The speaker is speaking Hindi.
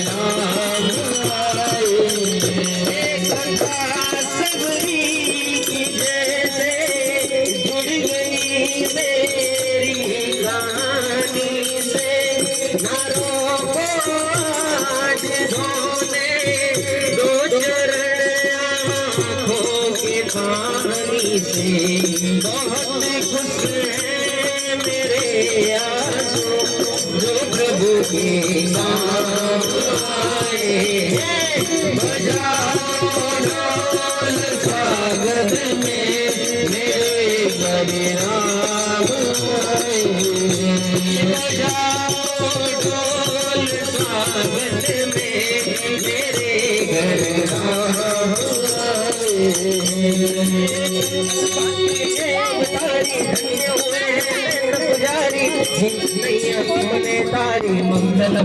नाम आए। सबरी की जैसे जुड़ गई मेरी कहानी से, ना रोको आज धोने दो चरण आँखों के पानी से। बहुत खुश है मेरे आंसू जो प्रभु के नाम आए। बजाओ ढोल स्वागत में मेरे बड़े राम आए। बजाओ ढोल स्वागत में मेरे घर राम आए। धन्य हुए पुजारी, मैया तुमने तारी मंगल